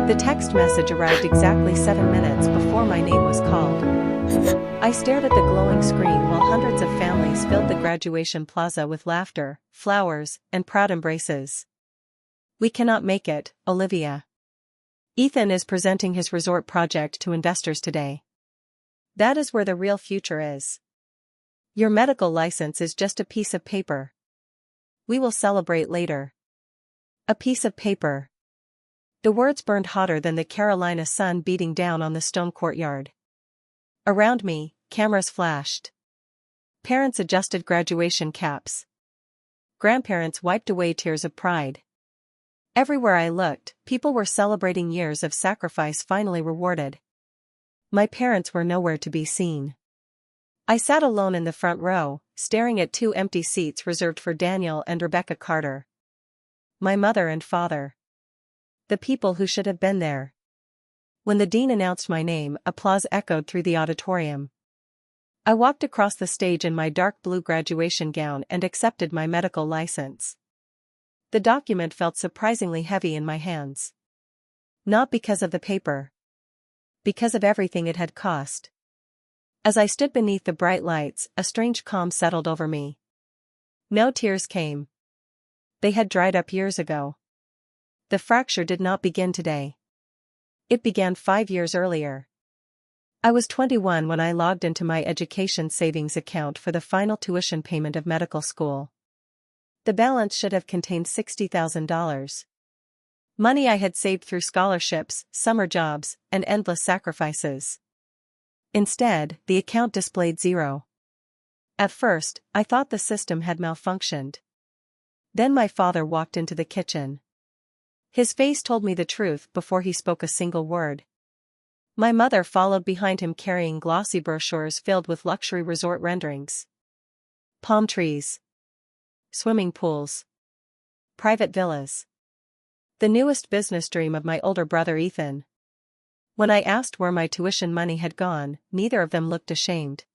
The text message arrived exactly 7 minutes before my name was called. I stared at the glowing screen while hundreds of families filled the graduation plaza with laughter, flowers, and proud embraces. "We cannot make it, Olivia. Ethan is presenting his resort project to investors today. That is where the real future is. Your medical license is just a piece of paper. We will celebrate later." A piece of paper. The words burned hotter than the Carolina sun beating down on the stone courtyard. Around me, cameras flashed. Parents adjusted graduation caps. Grandparents wiped away tears of pride. Everywhere I looked, people were celebrating years of sacrifice finally rewarded. My parents were nowhere to be seen. I sat alone in the front row, staring at 2 empty seats reserved for Daniel and Rebecca Carter. My mother and father. The people who should have been there. When the dean announced my name, applause echoed through the auditorium. I walked across the stage in my dark blue graduation gown and accepted my medical license. The document felt surprisingly heavy in my hands. Not because of the paper. Because of everything it had cost. As I stood beneath the bright lights, a strange calm settled over me. No tears came. They had dried up years ago. The fracture did not begin today. It began 5 years earlier. I was 21 when I logged into my education savings account for the final tuition payment of medical school. The balance should have contained $60,000. Money I had saved through scholarships, summer jobs, and endless sacrifices. Instead, the account displayed 0. At first, I thought the system had malfunctioned. Then my father walked into the kitchen. His face told me the truth before he spoke a single word. My mother followed behind him carrying glossy brochures filled with luxury resort renderings. Palm trees. Swimming pools. Private villas. The newest business dream of my older brother Ethan. When I asked where my tuition money had gone, neither of them looked ashamed.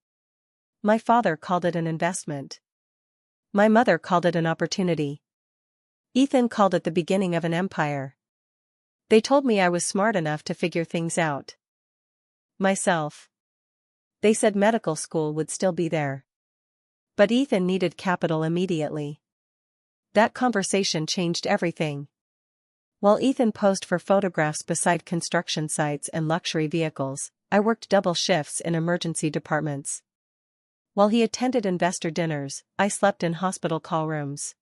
My father called it an investment. My mother called it an opportunity. Ethan called it the beginning of an empire. They told me I was smart enough to figure things out. Myself. They said medical school would still be there. But Ethan needed capital immediately. That conversation changed everything. While Ethan posed for photographs beside construction sites and luxury vehicles, I worked double shifts in emergency departments. While he attended investor dinners, I slept in hospital call rooms.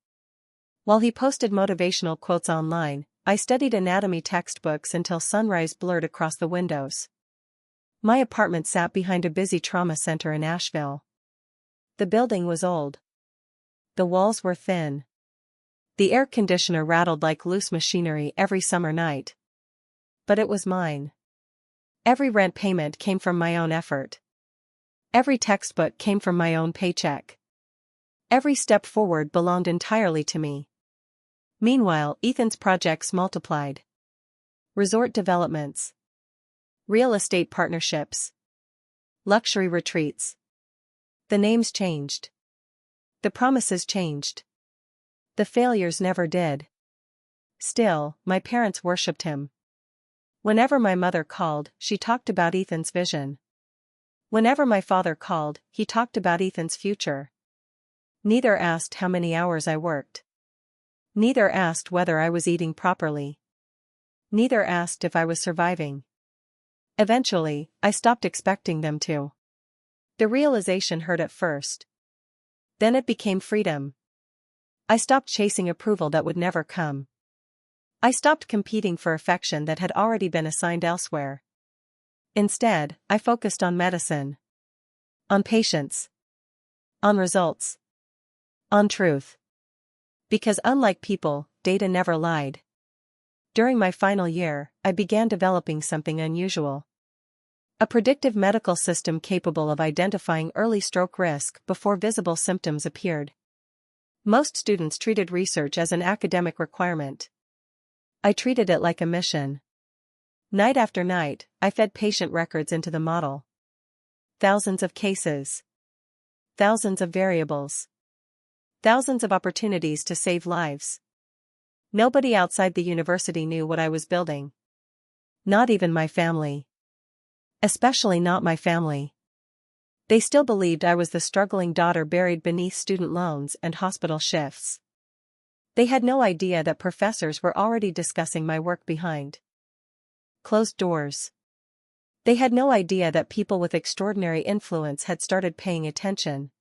While he posted motivational quotes online, I studied anatomy textbooks until sunrise blurred across the windows. My apartment sat behind a busy trauma center in Asheville. The building was old. The walls were thin. The air conditioner rattled like loose machinery every summer night. But it was mine. Every rent payment came from my own effort. Every textbook came from my own paycheck. Every step forward belonged entirely to me. Meanwhile, Ethan's projects multiplied. Resort developments. Real estate partnerships. Luxury retreats. The names changed. The promises changed. The failures never did. Still, my parents worshipped him. Whenever my mother called, she talked about Ethan's vision. Whenever my father called, he talked about Ethan's future. Neither asked how many hours I worked. Neither asked whether I was eating properly. Neither asked if I was surviving. Eventually, I stopped expecting them to. The realization hurt at first. Then it became freedom. I stopped chasing approval that would never come. I stopped competing for affection that had already been assigned elsewhere. Instead, I focused on medicine. On patience. On results. On truth. Because unlike people, data never lied. During my final year, I began developing something unusual. A predictive medical system capable of identifying early stroke risk before visible symptoms appeared. Most students treated research as an academic requirement. I treated it like a mission. Night after night, I fed patient records into the model. Thousands of cases. Thousands of variables. Thousands of opportunities to save lives. Nobody outside the university knew what I was building. Not even my family. Especially not my family. They still believed I was the struggling daughter buried beneath student loans and hospital shifts. They had no idea that professors were already discussing my work behind closed doors. They had no idea that people with extraordinary influence had started paying attention.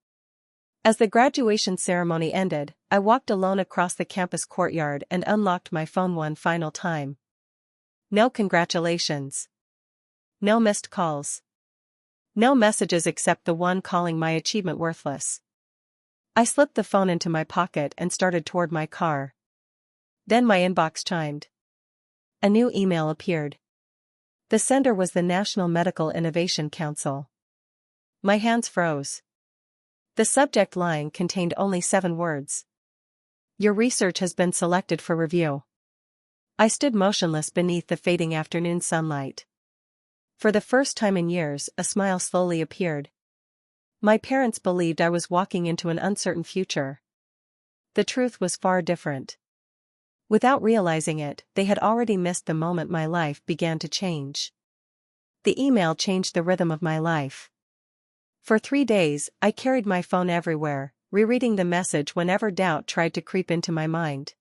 As the graduation ceremony ended, I walked alone across the campus courtyard and unlocked my phone one final time. No congratulations. No missed calls. No messages except the one calling my achievement worthless. I slipped the phone into my pocket and started toward my car. Then my inbox chimed. A new email appeared. The sender was the National Medical Innovation Council. My hands froze. The subject line contained only 7 words. Your research has been selected for review. I stood motionless beneath the fading afternoon sunlight. For the first time in years, a smile slowly appeared. My parents believed I was walking into an uncertain future. The truth was far different. Without realizing it, they had already missed the moment my life began to change. The email changed the rhythm of my life. For 3 days, I carried my phone everywhere, rereading the message whenever doubt tried to creep into my mind.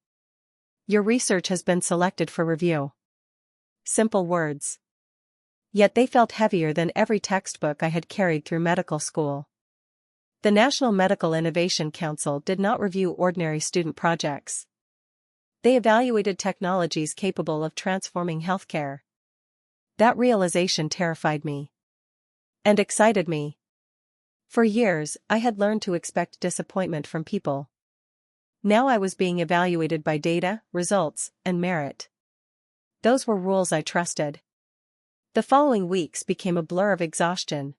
Your research has been selected for review. Simple words. Yet they felt heavier than every textbook I had carried through medical school. The National Medical Innovation Council did not review ordinary student projects. They evaluated technologies capable of transforming healthcare. That realization terrified me. And excited me. For years, I had learned to expect disappointment from people. Now I was being evaluated by data, results, and merit. Those were rules I trusted. The following weeks became a blur of exhaustion.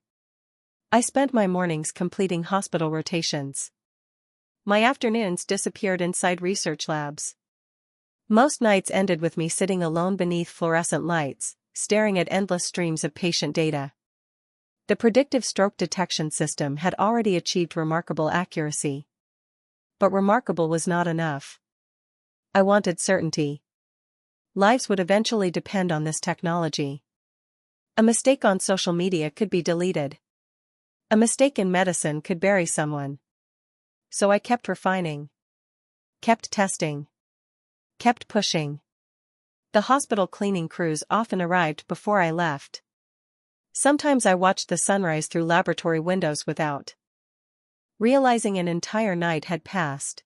I spent my mornings completing hospital rotations. My afternoons disappeared inside research labs. Most nights ended with me sitting alone beneath fluorescent lights, staring at endless streams of patient data. The predictive stroke detection system had already achieved remarkable accuracy. But remarkable was not enough. I wanted certainty. Lives would eventually depend on this technology. A mistake on social media could be deleted. A mistake in medicine could bury someone. So I kept refining. Kept testing. Kept pushing. The hospital cleaning crews often arrived before I left. Sometimes I watched the sunrise through laboratory windows without realizing an entire night had passed.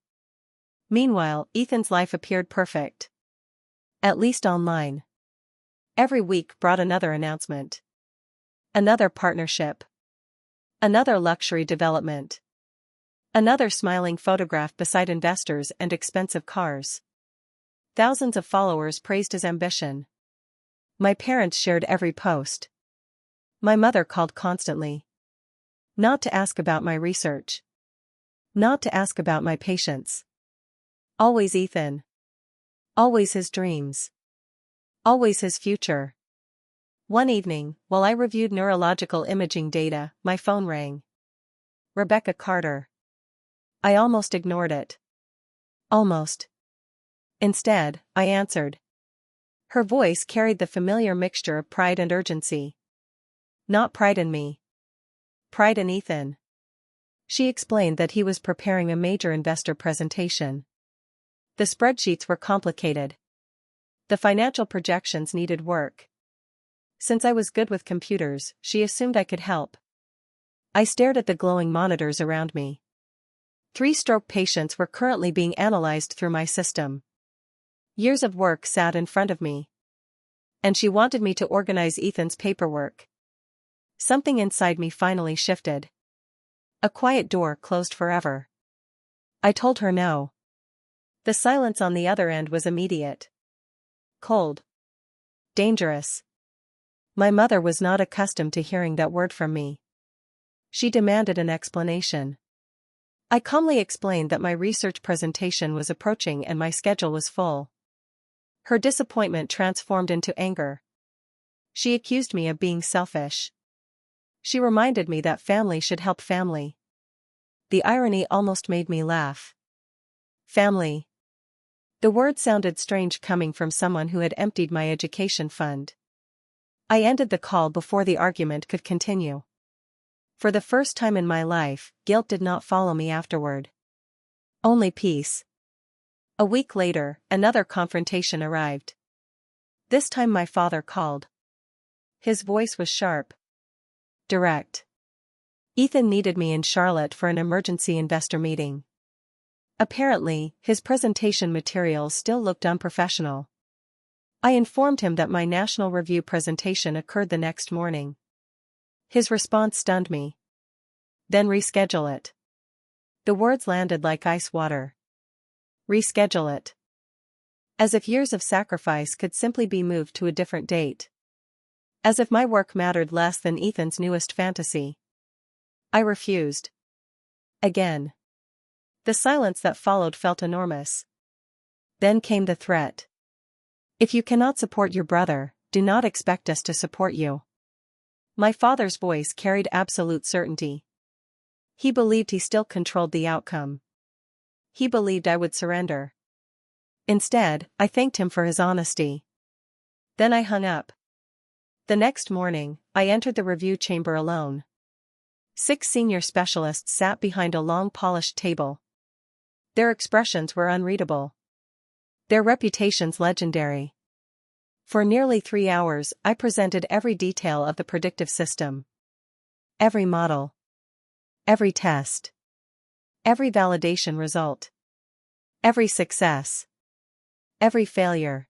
Meanwhile, Ethan's life appeared perfect. At least online. Every week brought another announcement. Another partnership. Another luxury development. Another smiling photograph beside investors and expensive cars. Thousands of followers praised his ambition. My parents shared every post. My mother called constantly. Not to ask about my research. Not to ask about my patients. Always Ethan. Always his dreams. Always his future. One evening, while I reviewed neurological imaging data, my phone rang. Rebecca Carter. I almost ignored it. Almost. Instead, I answered. Her voice carried the familiar mixture of pride and urgency. Not pride in me. Pride in Ethan. She explained that he was preparing a major investor presentation. The spreadsheets were complicated. The financial projections needed work. Since I was good with computers, she assumed I could help. I stared at the glowing monitors around me. 3 stroke patients were currently being analyzed through my system. Years of work sat in front of me. And she wanted me to organize Ethan's paperwork. Something inside me finally shifted. A quiet door closed forever. I told her no. The silence on the other end was immediate. Cold. Dangerous. My mother was not accustomed to hearing that word from me. She demanded an explanation. I calmly explained that my research presentation was approaching and my schedule was full. Her disappointment transformed into anger. She accused me of being selfish. She reminded me that family should help family. The irony almost made me laugh. Family. The word sounded strange coming from someone who had emptied my education fund. I ended the call before the argument could continue. For the first time in my life, guilt did not follow me afterward. Only peace. A week later, another confrontation arrived. This time my father called. His voice was sharp. Direct. Ethan needed me in Charlotte for an emergency investor meeting. Apparently, his presentation materials still looked unprofessional. I informed him that my national review presentation occurred the next morning. His response stunned me. Then reschedule it. The words landed like ice water. Reschedule it. As if years of sacrifice could simply be moved to a different date. As if my work mattered less than Ethan's newest fantasy. I refused. Again. The silence that followed felt enormous. Then came the threat. If you cannot support your brother, do not expect us to support you. My father's voice carried absolute certainty. He believed he still controlled the outcome. He believed I would surrender. Instead, I thanked him for his honesty. Then I hung up. The next morning, I entered the review chamber alone. 6 senior specialists sat behind a long polished table. Their expressions were unreadable. Their reputations legendary. For nearly 3 hours, I presented every detail of the predictive system. Every model. Every test. Every validation result. Every success. Every failure.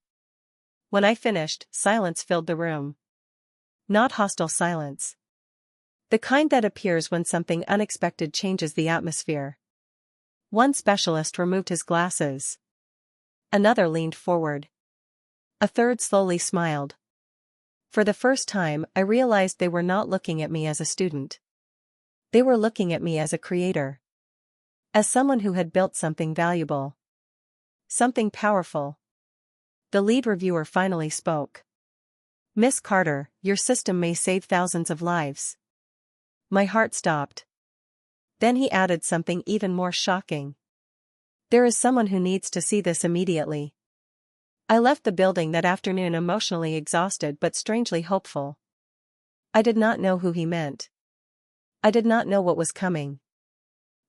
When I finished, silence filled the room. Not hostile silence. The kind that appears when something unexpected changes the atmosphere. One specialist removed his glasses. Another leaned forward. A third slowly smiled. For the first time, I realized they were not looking at me as a student. They were looking at me as a creator. As someone who had built something valuable. Something powerful. The lead reviewer finally spoke. Miss Carter, your system may save thousands of lives. My heart stopped. Then he added something even more shocking. There is someone who needs to see this immediately. I left the building that afternoon emotionally exhausted but strangely hopeful. I did not know who he meant. I did not know what was coming.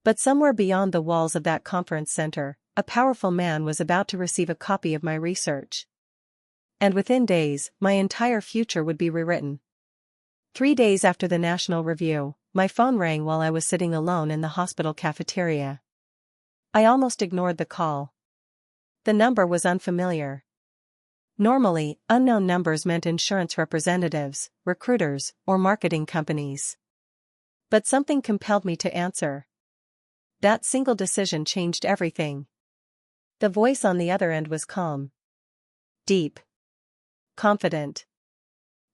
But somewhere beyond the walls of that conference center, a powerful man was about to receive a copy of my research. And within days, my entire future would be rewritten. 3 days after the national review, my phone rang while I was sitting alone in the hospital cafeteria. I almost ignored the call. The number was unfamiliar. Normally, unknown numbers meant insurance representatives, recruiters, or marketing companies. But something compelled me to answer. That single decision changed everything. The voice on the other end was calm. Deep. Confident.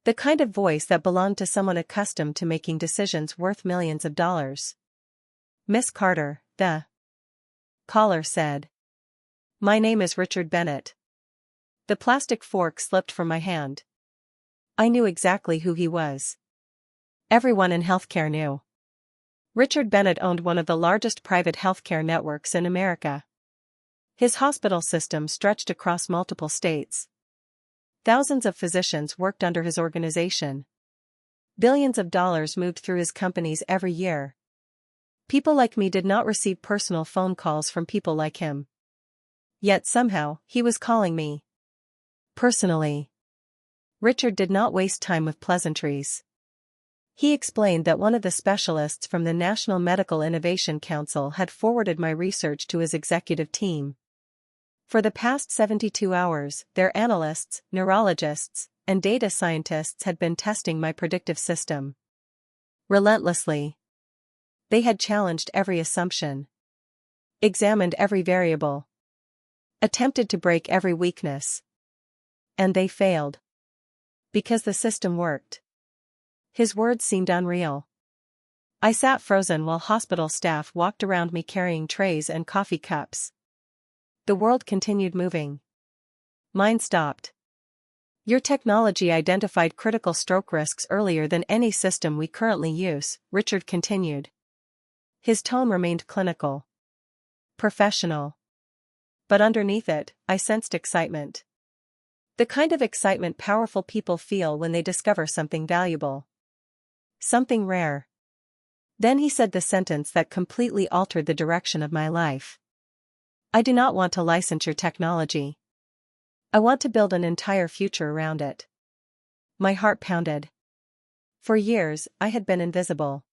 The kind of voice that belonged to someone accustomed to making decisions worth millions of dollars. Miss Carter, the caller said. My name is Richard Bennett. The plastic fork slipped from my hand. I knew exactly who he was. Everyone in healthcare knew. Richard Bennett owned one of the largest private healthcare networks in America. His hospital system stretched across multiple states. Thousands of physicians worked under his organization. Billions of dollars moved through his companies every year. People like me did not receive personal phone calls from people like him. Yet somehow, he was calling me. Personally. Richard did not waste time with pleasantries. He explained that one of the specialists from the National Medical Innovation Council had forwarded my research to his executive team. For the past 72 hours, their analysts, neurologists, and data scientists had been testing my predictive system. Relentlessly. They had challenged every assumption. Examined every variable. Attempted to break every weakness. And they failed. Because the system worked. His words seemed unreal. I sat frozen while hospital staff walked around me carrying trays and coffee cups. The world continued moving. Mine stopped. Your technology identified critical stroke risks earlier than any system we currently use, Richard continued. His tone remained clinical. Professional. But underneath it, I sensed excitement. The kind of excitement powerful people feel when they discover something valuable. Something rare. Then he said the sentence that completely altered the direction of my life. I do not want to license your technology. I want to build an entire future around it. My heart pounded. For years, I had been invisible.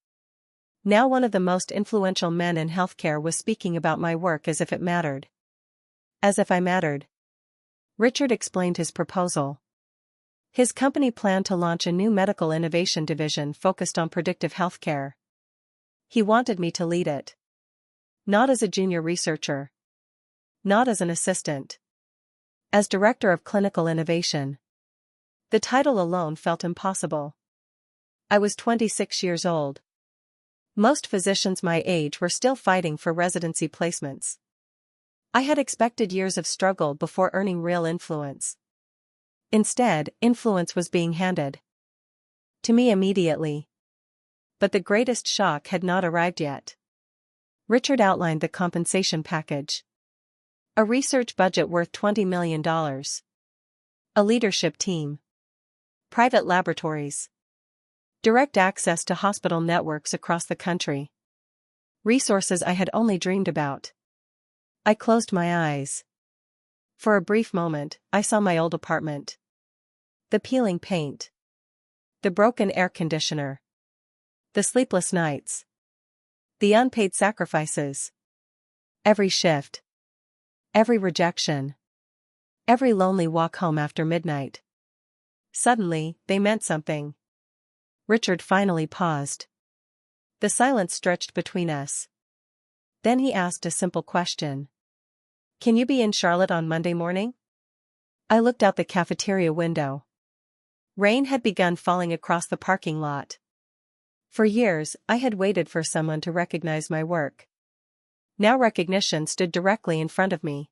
Now one of the most influential men in healthcare was speaking about my work as if it mattered. As if I mattered. Richard explained his proposal. His company planned to launch a new medical innovation division focused on predictive healthcare. He wanted me to lead it. Not as a junior researcher. Not as an assistant. As Director of Clinical Innovation. The title alone felt impossible. I was 26 years old. Most physicians my age were still fighting for residency placements. I had expected years of struggle before earning real influence. Instead, influence was being handed to me immediately. But the greatest shock had not arrived yet. Richard outlined the compensation package. A research budget worth $20 million. A leadership team. Private laboratories. Direct access to hospital networks across the country. Resources I had only dreamed about. I closed my eyes. For a brief moment, I saw my old apartment. The peeling paint. The broken air conditioner. The sleepless nights. The unpaid sacrifices. Every shift. Every rejection. Every lonely walk home after midnight. Suddenly, they meant something. Richard finally paused. The silence stretched between us. Then he asked a simple question. Can you be in Charlotte on Monday morning? I looked out the cafeteria window. Rain had begun falling across the parking lot. For years, I had waited for someone to recognize my work. Now recognition stood directly in front of me.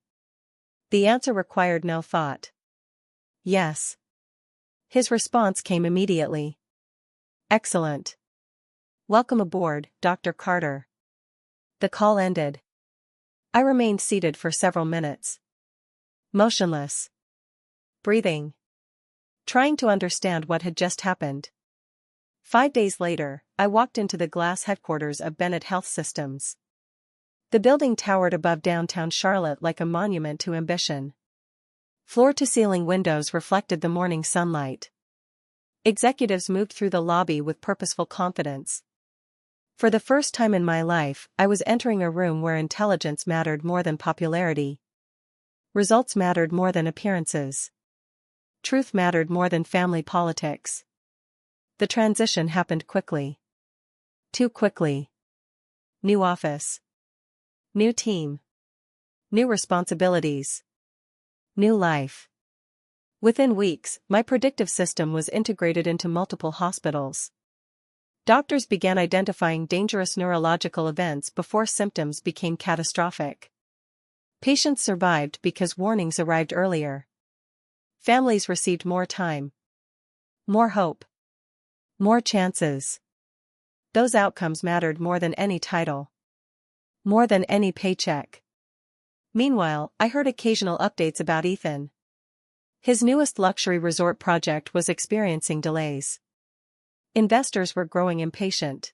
The answer required no thought. Yes. His response came immediately. Excellent. Welcome aboard, Dr. Carter. The call ended. I remained seated for several minutes. Motionless. Breathing. Trying to understand what had just happened. 5 days later, I walked into the glass headquarters of Bennett Health Systems. The building towered above downtown Charlotte like a monument to ambition. Floor-to-ceiling windows reflected the morning sunlight. Executives moved through the lobby with purposeful confidence. For the first time in my life, I was entering a room where intelligence mattered more than popularity. Results mattered more than appearances. Truth mattered more than family politics. The transition happened quickly. Too quickly. New office. New team. New responsibilities. New life. Within weeks, my predictive system was integrated into multiple hospitals. Doctors began identifying dangerous neurological events before symptoms became catastrophic. Patients survived because warnings arrived earlier. Families received more time. More hope. More chances. Those outcomes mattered more than any title. More than any paycheck. Meanwhile, I heard occasional updates about Ethan. His newest luxury resort project was experiencing delays. Investors were growing impatient.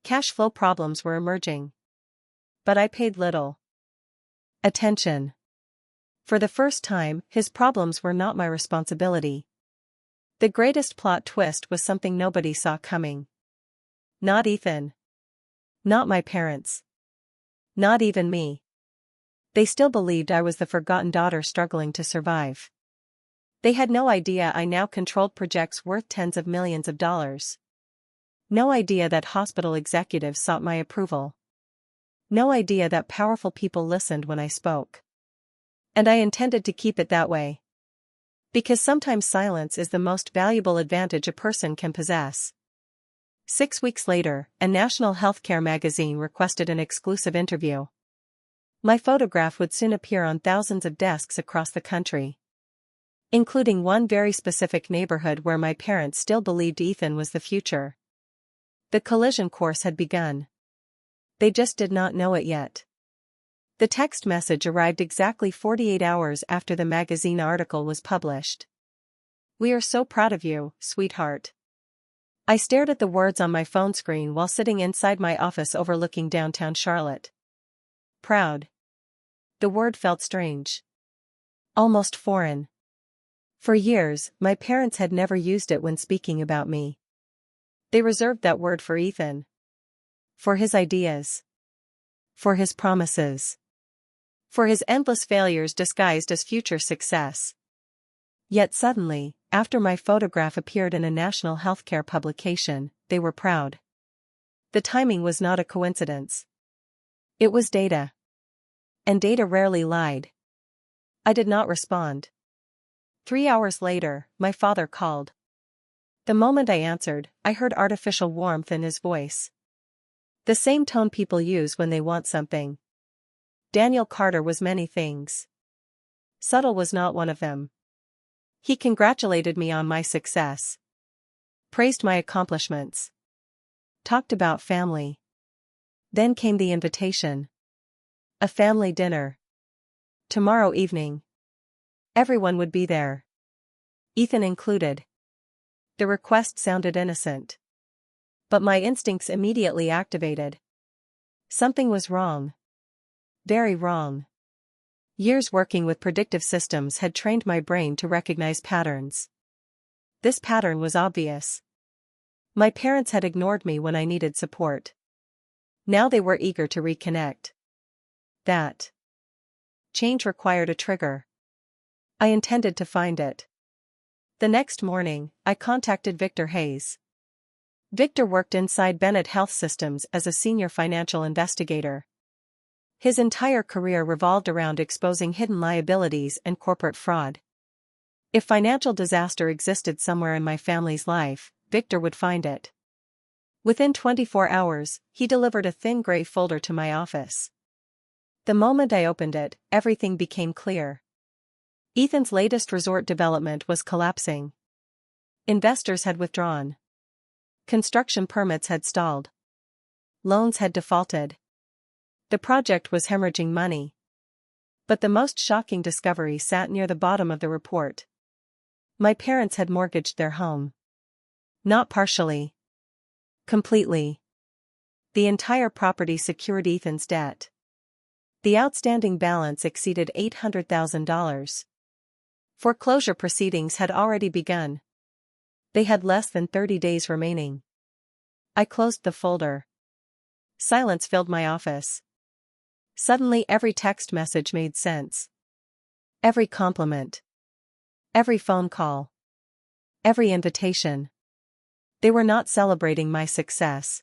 Cash flow problems were emerging. But I paid little attention. For the first time, his problems were not my responsibility. The greatest plot twist was something nobody saw coming. Not Ethan. Not my parents. Not even me. They still believed I was the forgotten daughter struggling to survive. They had no idea I now controlled projects worth tens of millions of dollars. No idea that hospital executives sought my approval. No idea that powerful people listened when I spoke. And I intended to keep it that way. Because sometimes silence is the most valuable advantage a person can possess. 6 weeks later, a national healthcare magazine requested an exclusive interview. My photograph would soon appear on thousands of desks across the country. Including one very specific neighborhood where my parents still believed Ethan was the future. The collision course had begun. They just did not know it yet. The text message arrived exactly 48 hours after the magazine article was published. "We are so proud of you, sweetheart." I stared at the words on my phone screen while sitting inside my office overlooking downtown Charlotte. Proud. The word felt strange. Almost foreign. For years, my parents had never used it when speaking about me. They reserved that word for Ethan. For his ideas. For his promises. For his endless failures disguised as future success. Yet suddenly, after my photograph appeared in a national healthcare publication, they were proud. The timing was not a coincidence. It was data. And data rarely lied. I did not respond. 3 hours later, my father called. The moment I answered, I heard artificial warmth in his voice. The same tone people use when they want something. Daniel Carter was many things. Subtle was not one of them. He congratulated me on my success. Praised my accomplishments. Talked about family. Then came the invitation. A family dinner. Tomorrow evening. Everyone would be there. Ethan included. The request sounded innocent. But my instincts immediately activated. Something was wrong. Very wrong. Years working with predictive systems had trained my brain to recognize patterns. This pattern was obvious. My parents had ignored me when I needed support. Now they were eager to reconnect. That change required a trigger. I intended to find it. The next morning, I contacted Victor Hayes. Victor worked inside Bennett Health Systems as a senior financial investigator. His entire career revolved around exposing hidden liabilities and corporate fraud. If financial disaster existed somewhere in my family's life, Victor would find it. Within 24 hours, he delivered a thin gray folder to my office. The moment I opened it, everything became clear. Ethan's latest resort development was collapsing. Investors had withdrawn. Construction permits had stalled. Loans had defaulted. The project was hemorrhaging money. But the most shocking discovery sat near the bottom of the report. My parents had mortgaged their home. Not partially. Completely. The entire property secured Ethan's debt. The outstanding balance exceeded $800,000. Foreclosure proceedings had already begun. They had less than 30 days remaining. I closed the folder. Silence filled my office. Suddenly every text message made sense. Every compliment. Every phone call. Every invitation. They were not celebrating my success.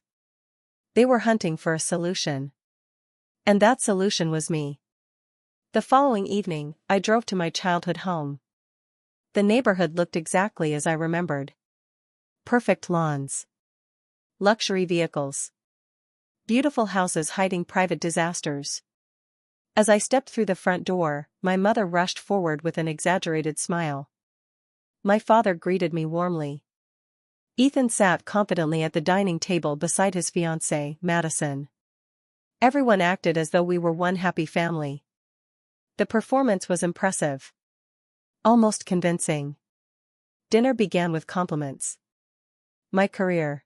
They were hunting for a solution. And that solution was me. The following evening, I drove to my childhood home. The neighborhood looked exactly as I remembered. Perfect lawns. Luxury vehicles. Beautiful houses hiding private disasters. As I stepped through the front door, my mother rushed forward with an exaggerated smile. My father greeted me warmly. Ethan sat confidently at the dining table beside his fiancée, Madison. Everyone acted as though we were one happy family. The performance was impressive. Almost convincing. Dinner began with compliments. My career.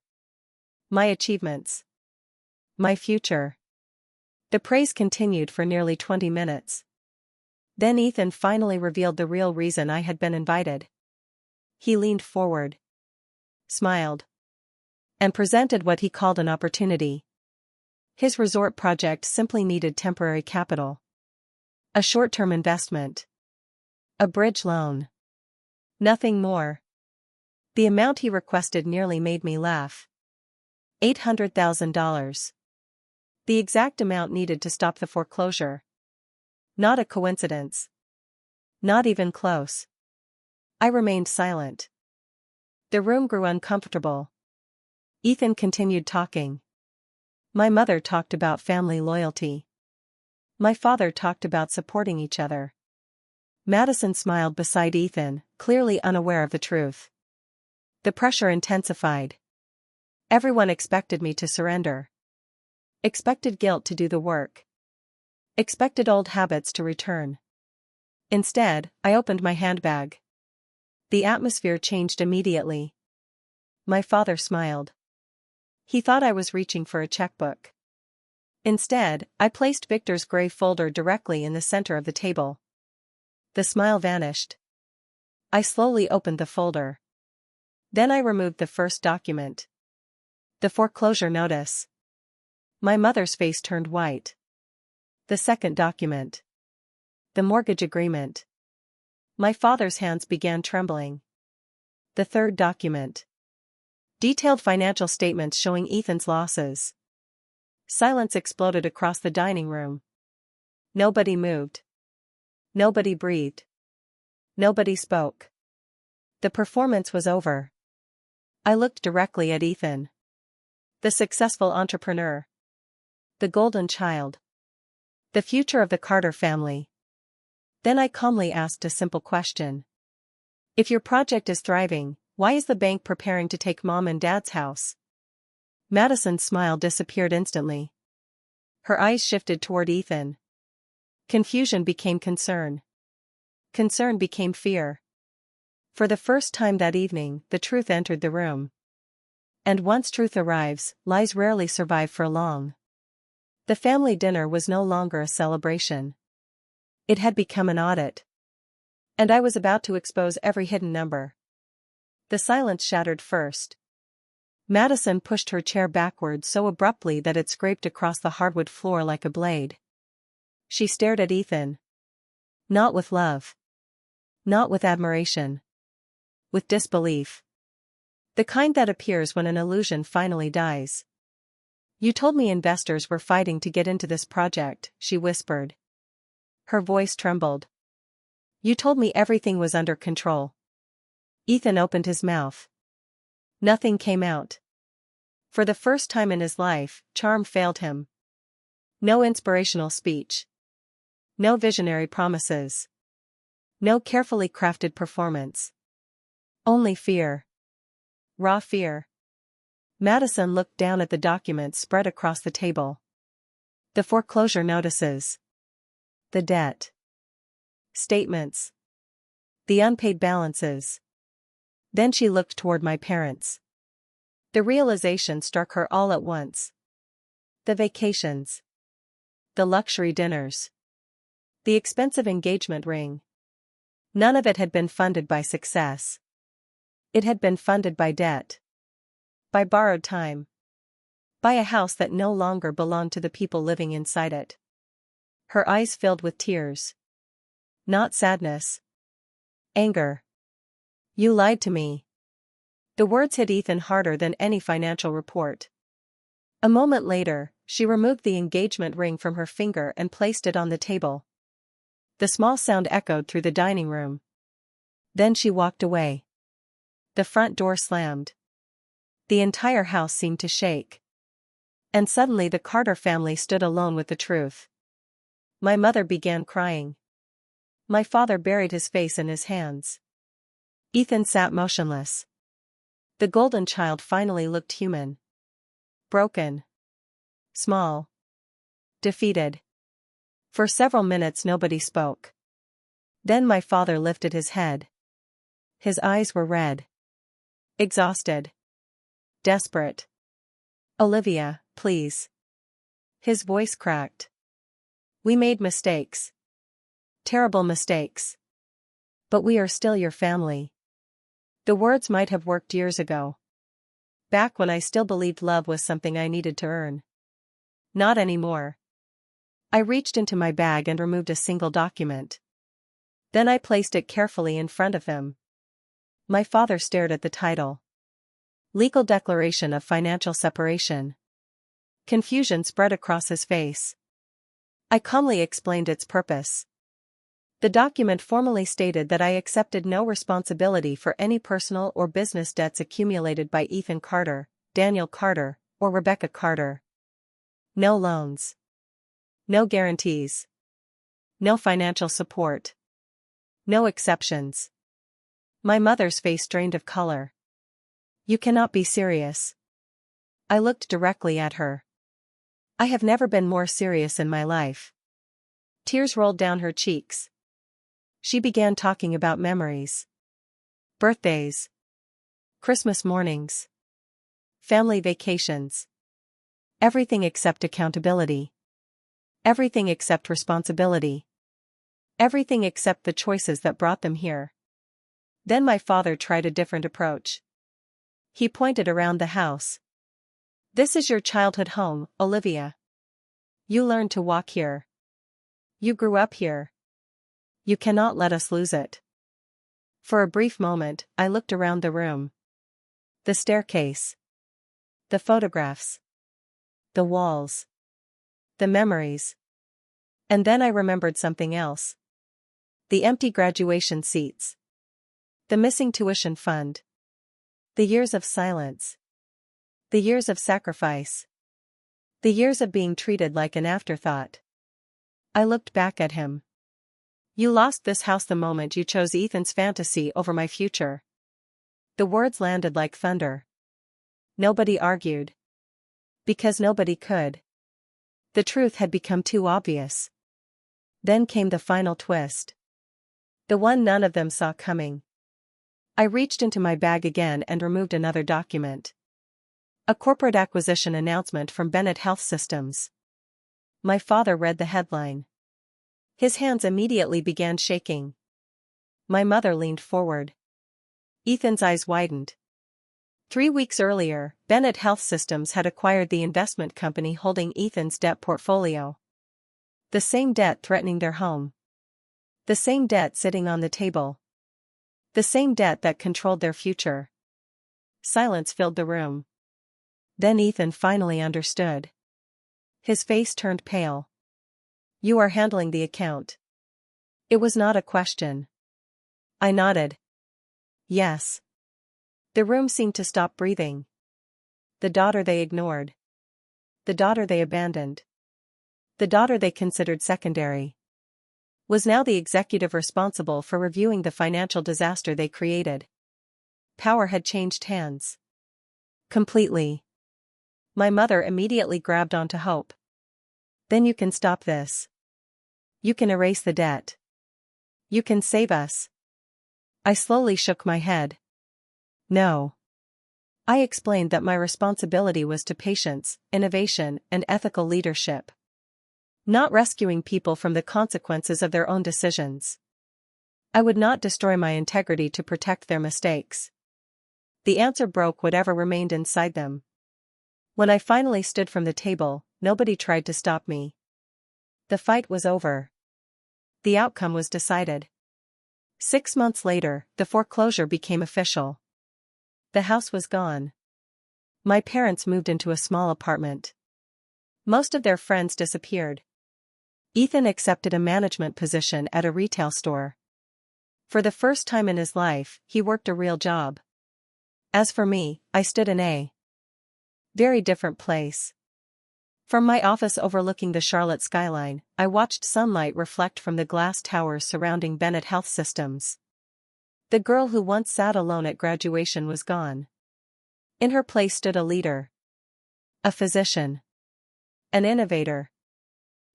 My achievements. My future. The praise continued for nearly 20 minutes. Then Ethan finally revealed the real reason I had been invited. He leaned forward. Smiled. And presented what he called an opportunity. His resort project simply needed temporary capital. A short-term investment. A bridge loan. Nothing more. The amount he requested nearly made me laugh. $800,000. The exact amount needed to stop the foreclosure. Not a coincidence. Not even close. I remained silent. The room grew uncomfortable. Ethan continued talking. My mother talked about family loyalty. My father talked about supporting each other. Madison smiled beside Ethan, clearly unaware of the truth. The pressure intensified. Everyone expected me to surrender. Expected guilt to do the work. Expected old habits to return. Instead, I opened my handbag. The atmosphere changed immediately. My father smiled. He thought I was reaching for a checkbook. Instead, I placed Victor's gray folder directly in the center of the table. The smile vanished. I slowly opened the folder. Then I removed the first document. The foreclosure notice. My mother's face turned white. The second document. The mortgage agreement. My father's hands began trembling. The third document. Detailed financial statements showing Ethan's losses. Silence exploded across the dining room. Nobody moved. Nobody breathed. Nobody spoke. The performance was over. I looked directly at Ethan. The successful entrepreneur. The golden child. The future of the Carter family. Then I calmly asked a simple question. If your project is thriving, why is the bank preparing to take Mom and Dad's house? Madison's smile disappeared instantly. Her eyes shifted toward Ethan. Confusion became concern. Concern became fear. For the first time that evening, the truth entered the room. And once truth arrives, lies rarely survive for long. The family dinner was no longer a celebration. It had become an audit. And I was about to expose every hidden number. The silence shattered first. Madison pushed her chair backward so abruptly that it scraped across the hardwood floor like a blade. She stared at Ethan. Not with love. Not with admiration. With disbelief. The kind that appears when an illusion finally dies. You told me investors were fighting to get into this project, she whispered. Her voice trembled. You told me everything was under control. Ethan opened his mouth. Nothing came out. For the first time in his life, charm failed him. No inspirational speech. No visionary promises. No carefully crafted performance. Only fear. Raw fear. Madison looked down at the documents spread across the table. The foreclosure notices. The debt. Statements. The unpaid balances. Then she looked toward my parents. The realization struck her all at once. The vacations. The luxury dinners. The expensive engagement ring. None of it had been funded by success. It had been funded by debt. By borrowed time. By a house that no longer belonged to the people living inside it. Her eyes filled with tears. Not sadness. Anger. You lied to me. The words hit Ethan harder than any financial report. A moment later, she removed the engagement ring from her finger and placed it on the table. The small sound echoed through the dining room. Then she walked away. The front door slammed. The entire house seemed to shake. And suddenly the Carter family stood alone with the truth. My mother began crying. My father buried his face in his hands. Ethan sat motionless. The golden child finally looked human. Broken. Small. Defeated. For several minutes nobody spoke. Then my father lifted his head. His eyes were red. Exhausted. Desperate. Olivia, please. His voice cracked. We made mistakes. Terrible mistakes. But we are still your family. The words might have worked years ago. Back when I still believed love was something I needed to earn. Not anymore. I reached into my bag and removed a single document. Then I placed it carefully in front of him. My father stared at the title. Legal Declaration of Financial Separation. Confusion spread across his face. I calmly explained its purpose. The document formally stated that I accepted no responsibility for any personal or business debts accumulated by Ethan Carter, Daniel Carter, or Rebecca Carter. No loans. No guarantees. No financial support. No exceptions. My mother's face drained of color. You cannot be serious. I looked directly at her. I have never been more serious in my life. Tears rolled down her cheeks. She began talking about memories. Birthdays. Christmas mornings. Family vacations. Everything except accountability. Everything except responsibility. Everything except the choices that brought them here. Then my father tried a different approach. He pointed around the house. This is your childhood home, Olivia. You learned to walk here. You grew up here. You cannot let us lose it. For a brief moment, I looked around the room. The staircase. The photographs. The walls. The memories. And then I remembered something else. The empty graduation seats. The missing tuition fund. The years of silence. The years of sacrifice. The years of being treated like an afterthought. I looked back at him. You lost this house the moment you chose Ethan's fantasy over my future. The words landed like thunder. Nobody argued. Because nobody could. The truth had become too obvious. Then came the final twist. The one none of them saw coming. I reached into my bag again and removed another document. A corporate acquisition announcement from Bennett Health Systems. My father read the headline. His hands immediately began shaking. My mother leaned forward. Ethan's eyes widened. 3 weeks earlier, Bennett Health Systems had acquired the investment company holding Ethan's debt portfolio. The same debt threatening their home. The same debt sitting on the table. The same debt that controlled their future. Silence filled the room. Then Ethan finally understood. His face turned pale. You are handling the account. It was not a question. I nodded. Yes. The room seemed to stop breathing. The daughter they ignored. The daughter they abandoned. The daughter they considered secondary. Was now the executive responsible for reviewing the financial disaster they created. Power had changed hands. Completely. My mother immediately grabbed onto hope. Then you can stop this. You can erase the debt. You can save us. I slowly shook my head. No. I explained that my responsibility was to patience, innovation, and ethical leadership. Not rescuing people from the consequences of their own decisions. I would not destroy my integrity to protect their mistakes. The answer broke whatever remained inside them. When I finally stood from the table, nobody tried to stop me. The fight was over. The outcome was decided. 6 months later, the foreclosure became official. The house was gone. My parents moved into a small apartment. Most of their friends disappeared. Ethan accepted a management position at a retail store. For the first time in his life, he worked a real job. As for me, I stood in a very different place. From my office overlooking the Charlotte skyline, I watched sunlight reflect from the glass towers surrounding Bennett Health Systems. The girl who once sat alone at graduation was gone. In her place stood a leader. A physician. An innovator.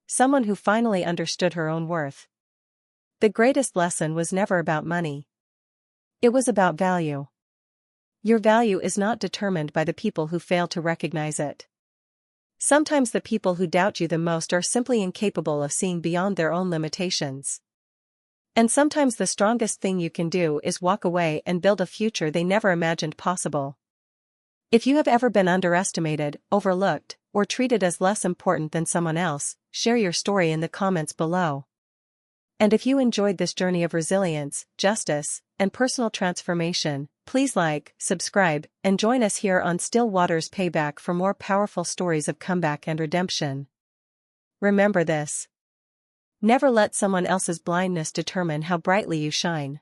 Someone who finally understood her own worth. The greatest lesson was never about money. It was about value. Your value is not determined by the people who fail to recognize it. Sometimes the people who doubt you the most are simply incapable of seeing beyond their own limitations. And sometimes the strongest thing you can do is walk away and build a future they never imagined possible. If you have ever been underestimated, overlooked, or treated as less important than someone else, share your story in the comments below. And if you enjoyed this journey of resilience, justice, and personal transformation, please like, subscribe, and join us here on Still Waters Payback for more powerful stories of comeback and redemption. Remember this. Never let someone else's blindness determine how brightly you shine.